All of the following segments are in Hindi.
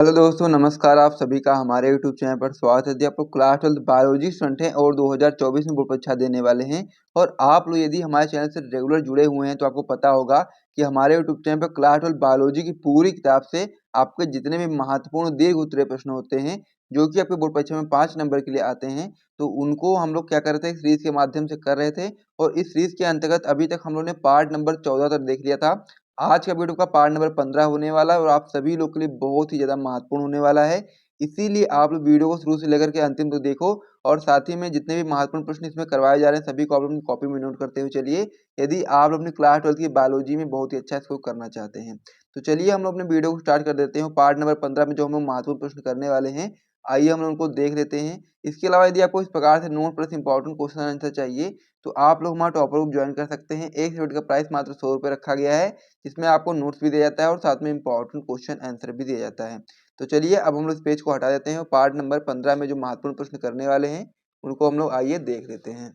हेलो दोस्तों, नमस्कार। आप सभी का हमारे यूट्यूब चैनल पर स्वागत है। यदि आप लोग क्लास 12 बायोलॉजी स्टूडेंट हैं और 2024 में बोर्ड परीक्षा देने वाले हैं और आप लोग यदि हमारे चैनल से रेगुलर जुड़े हुए हैं तो आपको पता होगा कि हमारे यूट्यूब चैनल पर क्लास 12 बायोलॉजी की पूरी किताब से आपके जितने भी महत्वपूर्ण दीर्घ उत्तरीय प्रश्न होते हैं जो कि आपके बोर्ड परीक्षा में 5 नंबर के लिए आते हैं, तो उनको हम लोग क्या कर रहे थे, इस सीरीज के माध्यम से कर रहे थे। और इस सीरीज के अंतर्गत अभी तक हम लोग ने पार्ट नंबर 14 तक देख लिया था। आज का वीडियो का पार्ट नंबर 15 होने वाला है और आप सभी लोग के लिए बहुत ही ज़्यादा महत्वपूर्ण होने वाला है। इसीलिए आप लोग वीडियो को शुरू से लेकर के अंतिम तक देखो और साथ ही में जितने भी महत्वपूर्ण प्रश्न इसमें करवाए जा रहे हैं सभी को आप अपनी कॉपी में नोट करते हुए चलिए, यदि आप अपनी क्लास 12 की बायोलॉजी में बहुत ही अच्छा इसको करना चाहते हैं। तो चलिए हम लोग अपने वीडियो को स्टार्ट कर देते हैं। पार्ट नंबर 15 में जो हम लोग महत्वपूर्ण प्रश्न करने वाले हैं, आइए हम लोग उनको देख लेते हैं। इसके अलावा यदि आपको इस प्रकार से note plus important question answer चाहिए तो आप लोग हमारा टॉपर ग्रुप ज्वाइन कर सकते हैं। एक यूनिट का प्राइस मात्र 100 रुपये रखा गया है, जिसमें आपको नोट्स भी दिया जाता है और साथ में इंपॉर्टेंट क्वेश्चन आंसर भी दिया जाता है। तो चलिए अब हम लोग इस पेज को हटा देते हैं और पार्ट नंबर 15 में जो महत्वपूर्ण प्रश्न करने वाले हैं उनको हम लोग आइए देख लेते हैं।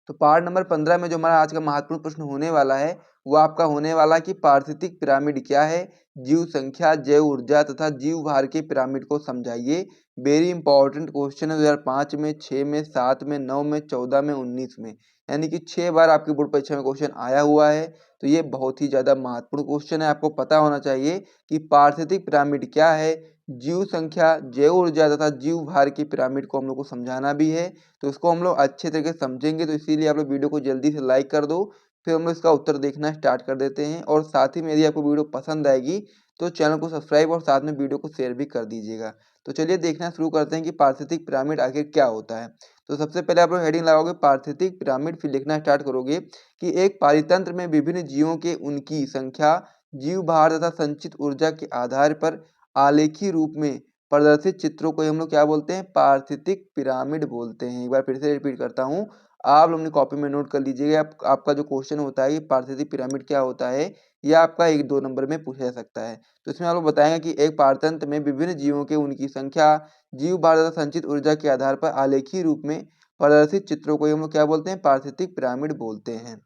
तो पार्ट नंबर 15 में जो हमारा आज का महत्वपूर्ण प्रश्न होने वाला है वो आपका होने वाला कि पारिस्थितिक पिरामिड क्या है, जीव संख्या, जैव ऊर्जा तथा जीव भार के पिरामिड को समझाइए। वेरी इंपॉर्टेंट क्वेश्चन है। 2005 में, 6 में, 7 में, 9 में, 14 में, 19 में, यानी कि 6 बार आपकी बोर्ड परीक्षा में क्वेश्चन आया हुआ है। तो ये बहुत ही ज़्यादा महत्वपूर्ण क्वेश्चन है। आपको पता होना चाहिए कि पारिस्थितिक पिरामिड क्या है, जीव संख्या, जैव ऊर्जा तथा जीव भार की पिरामिड को हम लोग को समझाना भी है। तो इसको हम लोग अच्छे तरीके से समझेंगे, तो इसीलिए आप लोग वीडियो को जल्दी से लाइक कर दो। फिर हम लोग इसका उत्तर देखना स्टार्ट कर देते हैं और साथ ही में यदि आपको वीडियो पसंद आएगी तो चैनल को सब्सक्राइब और साथ में वीडियो को शेयर भी कर दीजिएगा। तो चलिए देखना शुरू करते हैं कि पारिस्थितिक पिरामिड आखिर क्या होता है। तो सबसे पहले आप लोग हेडिंग लगाओगे पारिस्थितिक पिरामिड, फिर लिखना स्टार्ट करोगे कि एक पारितंत्र में विभिन्न जीवों के उनकी संख्या, जीव भार तथा संचित ऊर्जा के आधार पर आलेखी रूप में प्रदर्शित चित्रों को हम लोग क्या बोलते हैं, पारिस्थितिक पिरामिड बोलते हैं। एक बार फिर से रिपीट करता हूँ, आप लोग अपनी कॉपी में नोट कर लीजिएगा। आपका जो क्वेश्चन होता है कि पारिस्थितिक पिरामिड क्या होता है, यह आपका 1-2 नंबर में पूछा जा सकता है। तो इसमें आप लोग बताएंगे कि एक पारतंत्र में विभिन्न जीवों के उनकी संख्या, जीव भार तथा संचित ऊर्जा के आधार पर आलेखी रूप में प्रदर्शित चित्रों को हम लोग क्या बोलते हैं, पारिस्थितिक पिरामिड बोलते हैं।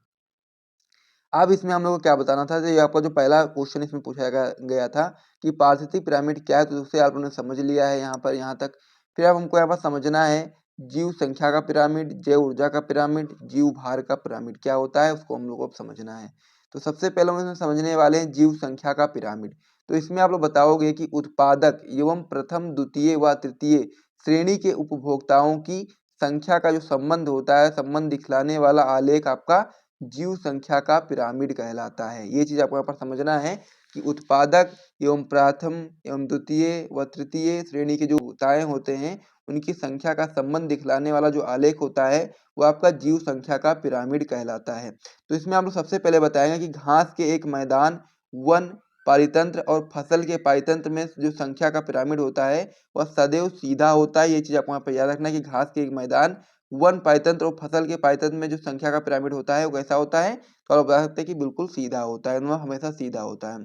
अब इसमें हम लोग को क्या बताना था, ये आपका जो पहला क्वेश्चन इसमें पूछा गया था कि पारिस्थितिक पिरामिड क्या है, तो उससे आप लोगों ने समझ लिया है यहाँ पर, यहाँ तक। फिर अब हमको यहाँ पर समझना है जीव संख्या का पिरामिड, जैव ऊर्जा का पिरामिड, जीव भार का पिरामिड क्या होता है, उसको हम लोग को अब समझना है। तो सबसे पहले हम इसमें समझने वाले हैं जीव संख्या का पिरामिड। तो इसमें आप लोग बताओगे कि उत्पादक एवं प्रथम, द्वितीय व तृतीय श्रेणी के उपभोक्ताओं की संख्या का जो संबंध होता है, संबंध दिखलाने वाला आलेख आपका जीव संख्या का पिरामिड कहलाता है। ये चीज आपको यहाँ पर समझना है कि उत्पादक एवं प्रथम एवं द्वितीय व तृतीय श्रेणी के जो उपभोक्ताएं होते हैं उनकी संख्या का संबंध दिखलाने वाला जो आलेख होता है वो आपका जीव संख्या का पिरामिड कहलाता है। तो इसमें आप लोग सबसे पहले बताएंगे कि घास के एक मैदान, वन, पारितंत्र और फसल के पारितंत्र में जो संख्या का पिरामिड होता है वह सदैव सीधा होता है। ये चीज आपको यहाँ पर याद रखना है कि घास के एक मैदान, वन पाइतंत्र और फसल के पाइतंत्र में जो संख्या का पिरामिड होता है वो कैसा होता है, तो आप बता सकते हैं कि बिल्कुल सीधा होता है, वह हमेशा सीधा होता है।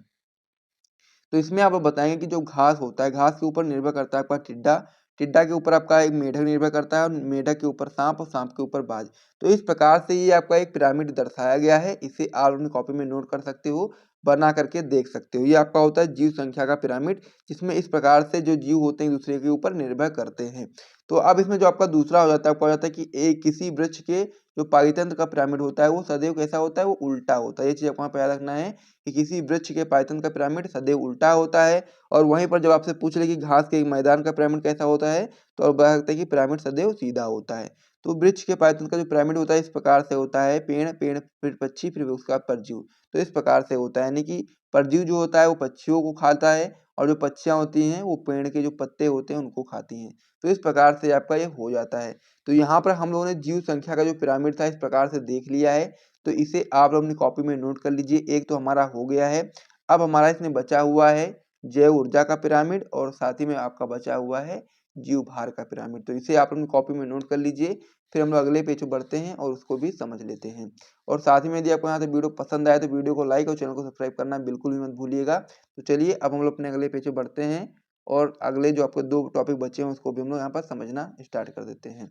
तो इसमें आप लोग बताएंगे कि जो घास होता है, घास के ऊपर निर्भर करता है आपका टिड्डा, टिड्डा के ऊपर आपका एक मेढक निर्भर करता है और मेढक के ऊपर सांप और सांप के ऊपर बाज। तो इस प्रकार से ये आपका एक पिरामिड दर्शाया गया है। इसे आप अपनी कॉपी में नोट कर सकते हो, बना करके देख सकते हो। ये आपका होता है जीव संख्या का पिरामिड, जिसमें इस प्रकार से जो जीव होते हैं एक दूसरे के ऊपर निर्भर करते हैं। तो अब इसमें जो आपका दूसरा हो जाता है, आपका हो जाता है कि एक किसी वृक्ष के जो पारितंत्र का पिरामिड होता है वो सदैव कैसा होता है, वो उल्टा होता है। ये चीज आपको यहाँ पे याद रखना है कि किसी वृक्ष के पायथन का पिरामिड सदैव उल्टा होता है। और वहीं पर जब आपसे पूछ ले कि घास के मैदान का पिरामिड कैसा होता है, तो आप बता सकते हैं कि पिरामिड सदैव सीधा होता है। तो वृक्ष के पायथन का जो पिरामिड होता है इस प्रकार से होता है, पेड़, पेड़ फिर पक्षी, फिर उसका परजीव। तो इस प्रकार से होता है, यानी कि परजीव जो होता है वो पक्षियों को खाता है और जो पक्षियां होती हैं वो पेड़ के जो पत्ते होते हैं उनको खाती हैं। तो इस प्रकार से आपका ये हो जाता है। तो यहाँ पर हम लोगों ने जीव संख्या का जो पिरामिड था इस प्रकार से देख लिया है। तो इसे आप लोग अपनी कॉपी में नोट कर लीजिए। एक तो हमारा हो गया है। अब हमारा इसमें बचा हुआ है जैव ऊर्जा का पिरामिड और साथ ही में आपका बचा हुआ है जीव भार का पिरामिड। तो इसे आप अपनी कॉपी में नोट कर लीजिए। फिर हम लोग अगले पेज पर बढ़ते हैं और उसको भी समझ लेते हैं। और साथ ही में यदि आपको यहाँ से वीडियो पसंद आए तो वीडियो को लाइक और चैनल को सब्सक्राइब करना बिल्कुल भी मत भूलिएगा। तो चलिए अब हम लोग अपने अगले पेज पर बढ़ते हैं और अगले जो आपके 2 टॉपिक बचे हैं उसको भी हम लोग यहाँ पर समझना स्टार्ट कर देते हैं।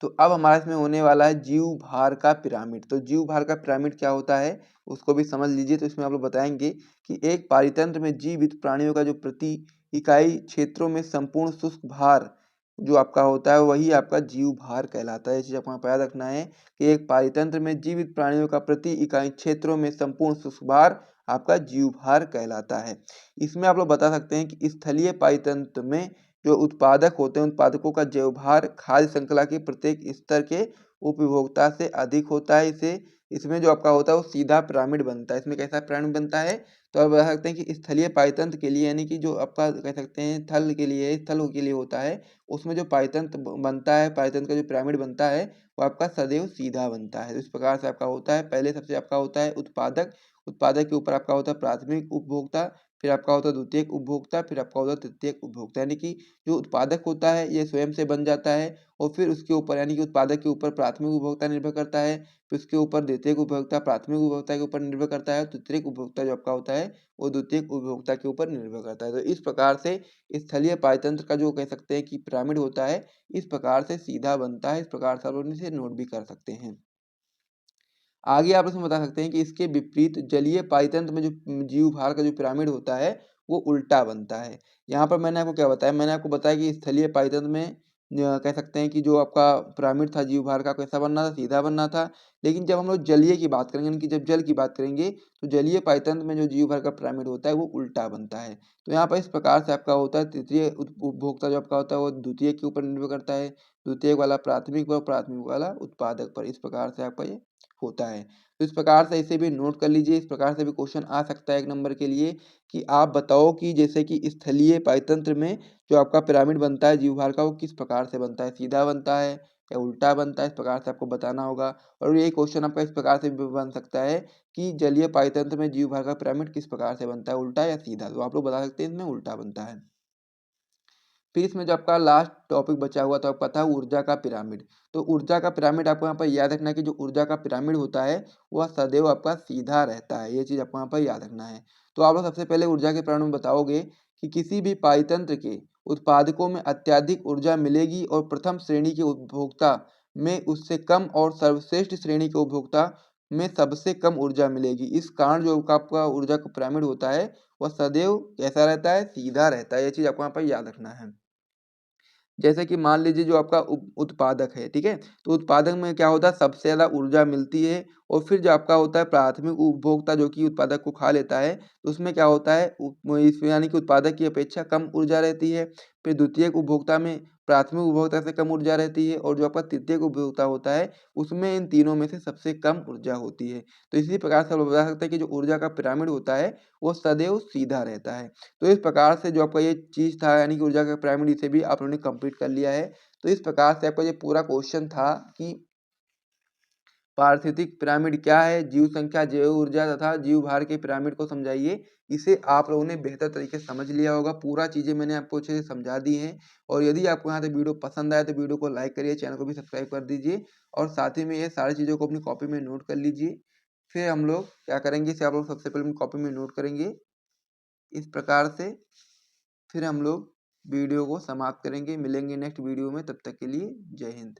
तो अब हमारा इसमें होने वाला है जीव भार का पिरामिड। तो जीव भार का पिरामिड क्या होता है उसको भी समझ लीजिए। तो इसमें आप लोग बताएंगे कि एक पारितंत्र में जीवित प्राणियों का जो प्रति इकाई क्षेत्रों में संपूर्ण शुष्क भार जो आपका होता है वही आपका जीव भार कहलाता है। ये चीज आपको यहाँ पर याद रखना है कि एक पारितंत्र में जीवित प्राणियों का प्रति इकाई क्षेत्रों में संपूर्ण शुष्क भार आपका जीव भार कहलाता है। इसमें आप लोग बता सकते हैं कि स्थलीय पारितंत्र में जो उत्पादक होते हैं उत्पादकों का जैवभार खाद्य श्रृंखला के प्रत्येक स्तर के उपभोक्ता से अधिक होता है। इसे इसमें जो आपका होता है वो सीधा पिरामिड बनता है। इसमें कैसा पिरामिड बनता है तो आप बता सकते हैं कि स्थलीय पारितंत्र के लिए यानी कि जो आपका कह सकते हैं थल के लिए स्थल के लिए होता है उसमें जो पारितंत्र बनता है पारितंत्र का जो पिरामिड बनता है वो आपका सदैव सीधा बनता है। तो इस प्रकार से आपका होता है पहले सबसे आपका होता है उत्पादक, उत्पादक के ऊपर आपका होता है प्राथमिक उपभोक्ता, फिर आपका होता है द्वितीयक उपभोक्ता, फिर आपका होता है तृतीयक उपभोक्ता। यानी कि जो उत्पादक होता है ये स्वयं से बन जाता है और फिर उसके ऊपर यानी कि उत्पादक के ऊपर प्राथमिक उपभोक्ता निर्भर करता है, फिर उसके ऊपर द्वितीयक उपभोक्ता प्राथमिक उपभोक्ता के ऊपर निर्भर करता है, तृतीयक उपभोक्ता जो आपका होता है वो द्वितीयक उपभोक्ता के ऊपर निर्भर करता है। तो इस प्रकार से स्थलीय पारितंत्र का जो कह सकते हैं कि पिरामिड होता है इस प्रकार से सीधा बनता है। इस प्रकार से आप लोग इसे नोट भी कर सकते हैं। आगे आप इसमें बता सकते हैं कि इसके विपरीत जलीय पारितंत्र में जो जीव भार का जो पिरामिड होता है वो उल्टा बनता है। यहाँ पर मैंने आपको क्या बताया, मैंने आपको बताया कि स्थलीय पारितंत्र में कह सकते हैं कि जो आपका पिरामिड था जीव भार का कैसा बनना था, सीधा बनना था। लेकिन जब हम लोग जलीय की बात करेंगे यानी कि जब जल की बात करेंगे तो जलीय पारितंत्र में जो जीव भार का पिरामिड होता है वो उल्टा बनता है। तो यहाँ पर इस प्रकार से आपका होता है तृतीय उपभोक्ता जो आपका होता है वो द्वितीय के ऊपर निर्भर करता है, द्वितीय वाला प्राथमिक पर, प्राथमिक वाला उत्पादक पर। इस प्रकार से आपका ये होता है। तो इस प्रकार से इसे भी नोट कर लीजिए। इस प्रकार से भी क्वेश्चन आ सकता है 1 नंबर के लिए कि आप बताओ कि जैसे कि स्थलीय पारितंत्र में जो आपका पिरामिड बनता है जीव भार का वो किस प्रकार से बनता है, सीधा बनता है या उल्टा बनता है, इस प्रकार से आपको बताना होगा। और ये क्वेश्चन आपका इस प्रकार से भी बन सकता है कि जलीय पारितंत्र में जीव भार का पिरामिड किस प्रकार से बनता है, उल्टा या सीधा। तो आप लोग बता सकते हैं इसमें उल्टा बनता है। फिर इसमें जो आपका लास्ट टॉपिक बचा हुआ था आपका था ऊर्जा का पिरामिड। तो ऊर्जा का पिरामिड आपको यहाँ पर याद रखना है कि जो ऊर्जा का पिरामिड होता है वह सदैव आपका सीधा रहता है। ये चीज़ आपको यहाँ पर याद रखना है। तो आप लोग सबसे पहले ऊर्जा के पिरामिड में बताओगे कि किसी भी पारितंत्र के उत्पादकों में अत्यधिक ऊर्जा मिलेगी और प्रथम श्रेणी के उपभोक्ता में उससे कम और सर्वश्रेष्ठ श्रेणी के उपभोक्ता में सबसे कम ऊर्जा मिलेगी। इस कारण जो आपका ऊर्जा का पिरामिड होता है वह सदैव कैसा रहता है, सीधा रहता है। ये चीज़ आपको यहाँ पर याद रखना है। जैसे कि मान लीजिए जो आपका उत्पादक है, ठीक है, तो उत्पादक में क्या होता है सबसे ज़्यादा ऊर्जा मिलती है और फिर जो आपका होता है प्राथमिक उपभोक्ता जो कि उत्पादक को खा लेता है तो उसमें क्या होता है इसमें यानी कि उत्पादक की अपेक्षा कम ऊर्जा रहती है। फिर द्वितीयक उपभोक्ता में प्राथमिक उपभोक्ता से कम ऊर्जा रहती है और जो आपका तृतीयक उपभोक्ता होता है उसमें इन तीनों में से सबसे कम ऊर्जा होती है। तो इसी प्रकार से आप बता सकते हैं कि जो ऊर्जा का पिरामिड होता है वो सदैव सीधा रहता है। तो इस प्रकार से जो आपका ये चीज़ था यानी कि ऊर्जा का पिरामिड इसे भी आप लोगों ने कंप्लीट कर लिया है। तो इस प्रकार से आपका ये पूरा क्वेश्चन था कि पारिस्थितिक पिरामिड क्या है, जीव संख्या, जैव ऊर्जा तथा जीव भार के पिरामिड को समझाइए। इसे आप लोगों ने बेहतर तरीके से समझ लिया होगा। पूरा चीज़ें मैंने आपको अच्छे से समझा दी हैं। और यदि आपको यहाँ से वीडियो पसंद आए तो वीडियो को लाइक करिए, चैनल को भी सब्सक्राइब कर दीजिए और साथ ही में ये सारी चीज़ों को अपनी कॉपी में नोट कर लीजिए। फिर हम लोग क्या करेंगे इसे आप लोग सबसे पहले अपनी कॉपी में नोट करेंगे इस प्रकार से। फिर हम लोग वीडियो को समाप्त करेंगे। मिलेंगे नेक्स्ट वीडियो में, तब तक के लिए जय हिंद।